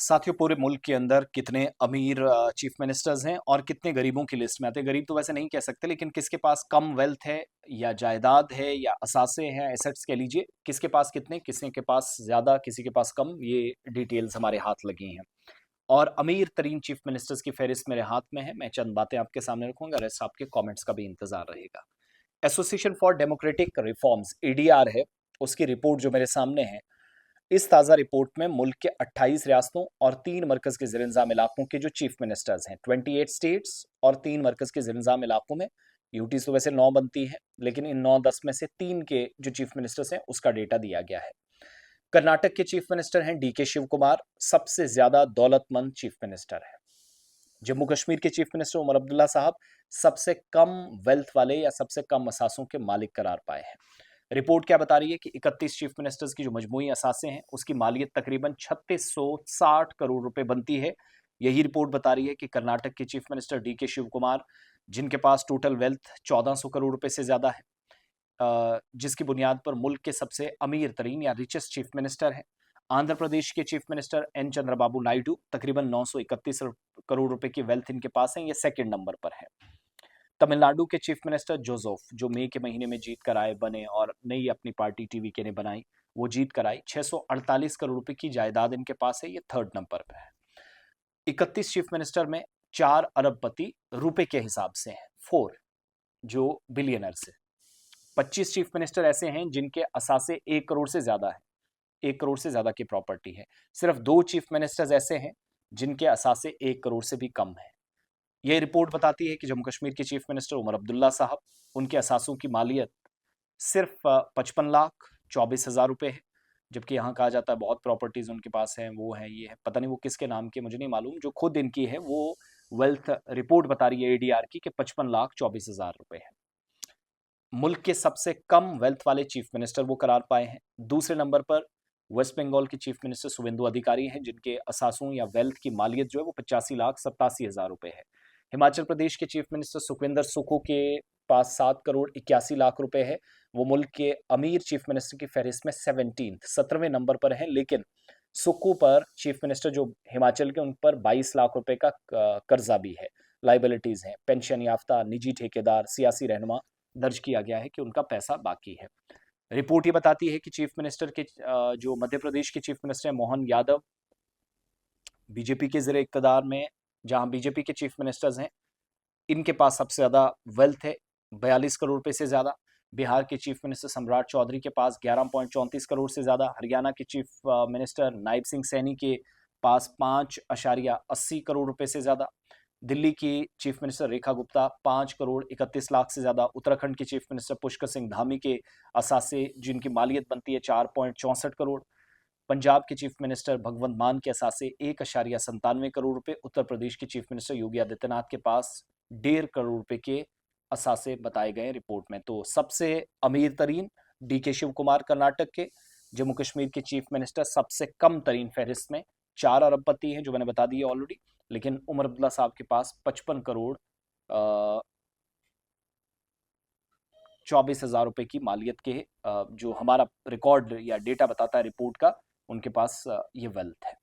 साथियों, पूरे मुल्क के अंदर कितने अमीर चीफ मिनिस्टर्स हैं और कितने गरीबों की लिस्ट में आते हैं। गरीब तो वैसे नहीं कह सकते, लेकिन किसके पास कम वेल्थ है या जायदाद है या असासे हैं, एसेट्स कह लीजिए, किसके पास कितने, किसी के पास ज्यादा, किसी के पास कम, ये डिटेल्स हमारे हाथ लगी हैं। और अमीर तरीन चीफ मिनिस्टर्स की फहरिस्त मेरे हाथ में है। मैं चंद बातें आपके सामने रखूंगा, रेस्ट आपके कॉमेंट्स का भी इंतजार रहेगा। Association for democratic reforms, ADR है, उसकी रिपोर्ट जो मेरे सामने है। इस ताज़ा रिपोर्ट में मुल्क के 28 रियासतों और 3 मरकज़ के ज़ेर-इंतज़ाम इलाकों के जो चीफ मिनिस्टर्स हैं, 28 स्टेट्स और 3 मरकज़ के ज़ेर-इंतज़ाम इलाकों में, यूटीज़ तो वैसे 9 बनती हैं, लेकिन इन 9-10 में से 3 के जो चीफ मिनिस्टर्स हैं, उसका डेटा दिया गया है। कर्नाटक के चीफ मिनिस्टर हैं डीके शिव कुमार, सबसे ज़्यादा दौलतमंद चीफ मिनिस्टर हैं। जम्मू कश्मीर के चीफ मिनिस्टर उमर अब्दुल्ला साहब सबसे कम वेल्थ वाले या सबसे कम असासों के मालिक करार पाए हैं। रिपोर्ट क्या बता रही है कि 31 चीफ मिनिस्टर्स की जो मजमूई असासे हैं, उसकी मालियत तकरीबन 3660 करोड़ रुपए बनती है। यही रिपोर्ट बता रही है कि कर्नाटक के chief minister DK Shivakumar, जिनके पास टोटल वेल्थ 1400 करोड़ रुपए से ज्यादा है, जिसकी बुनियाद पर मुल्क के सबसे अमीर तरीन या रिचेस्ट चीफ मिनिस्टर हैं। आंध्र प्रदेश के चीफ मिनिस्टर एन चंद्रबाबू नायडू, तकरीबन 931 करोड़ रुपए की वेल्थ इनके पास है, ये सेकंड नंबर पर है। तमिलनाडु के चीफ मिनिस्टर जोसेफ, जो मई के महीने में जीत कर आए, बने और नई अपनी पार्टी टीवीके ने बनाई, वो जीत कर आई, 648 करोड़ रुपए की जायदाद इनके पास है, ये थर्ड नंबर पर है। 31 चीफ मिनिस्टर में 4 अरबपति रुपए के हिसाब से हैं, 4 जो बिलियनर्स है। 25 चीफ मिनिस्टर ऐसे हैं जिनके असासे 1 करोड़ से ज्यादा है, 1 करोड़ से ज्यादा की प्रॉपर्टी है। सिर्फ 2 चीफ मिनिस्टर्स ऐसे हैं जिनके असासे 1 करोड़ से भी कम है। यह रिपोर्ट बताती है कि जम्मू कश्मीर के चीफ मिनिस्टर उमर अब्दुल्ला साहब, उनके असासों की मालियत सिर्फ 55,24,000 रुपए है, जबकि यहाँ कहा जाता है बहुत प्रॉपर्टीज उनके पास हैं, वो है, ये है, पता नहीं वो किसके नाम के, मुझे नहीं मालूम। जो खुद इनकी है वो वेल्थ रिपोर्ट बता रही है एडीआर की कि 55,24,000 रुपए है। मुल्क के सबसे कम वेल्थ वाले चीफ मिनिस्टर वो करार पाए हैं। दूसरे नंबर पर वेस्ट बंगाल के चीफ मिनिस्टर शुवेंदु अधिकारी हैं, जिनके असासों या वेल्थ की मालियत जो है वो 85,87,000 रुपए है। हिमाचल प्रदेश के चीफ मिनिस्टर सुखविंदर सुक्खू के पास 7 करोड़ 81 लाख रुपए है। वो मुल्क के अमीर चीफ मिनिस्टर की फहरिस्त में 17वें नंबर पर है, लेकिन सुक्खू पर, चीफ मिनिस्टर जो हिमाचल के, उन पर 22 लाख रुपए का कर्जा भी है, लाइबिलिटीज हैं। पेंशन याफ्ता, निजी ठेकेदार, सियासी रहनुमा दर्ज किया गया है कि उनका पैसा बाकी है। रिपोर्ट ये बताती है कि चीफ मिनिस्टर के जो मध्य प्रदेश के चीफ मिनिस्टर हैं मोहन यादव, बीजेपी के ज़रिए इक़्तिदार में, जहां बीजेपी के चीफ मिनिस्टर्स हैं, इनके पास सबसे ज़्यादा वेल्थ है, 42 करोड़ रुपए से ज़्यादा। बिहार के चीफ मिनिस्टर सम्राट चौधरी के पास 11.34 करोड़ से ज़्यादा। हरियाणा के चीफ मिनिस्टर नायब सिंह सैनी के पास 5.80 करोड़ रुपए से ज़्यादा। दिल्ली की चीफ मिनिस्टर रेखा गुप्ता 5 करोड़ 31 लाख से ज़्यादा। उत्तराखंड के चीफ मिनिस्टर पुष्कर सिंह धामी के असासे, जिनकी मालियत बनती है 4.64 करोड़। पंजाब के चीफ मिनिस्टर भगवंत मान के असासे 1.97 करोड़ रुपए। उत्तर प्रदेश के चीफ मिनिस्टर योगी आदित्यनाथ के पास 1.5 करोड़ रुपए के असासे बताए गए रिपोर्ट में। तो सबसे अमीर तरीन डीके शिव कुमार कर्नाटक के। जम्मू कश्मीर के चीफ मिनिस्टर सबसे कम तरीन फहरिस्त में 4 अरबपति हैं, जो मैंने बता दिया ऑलरेडी, लेकिन उमर अब्दुल्ला साहब के पास 55 करोड़ 24,000 रुपए की मालियत के, जो हमारा रिकॉर्ड या डेटा बताता है रिपोर्ट का, उनके पास ये वेल्थ है।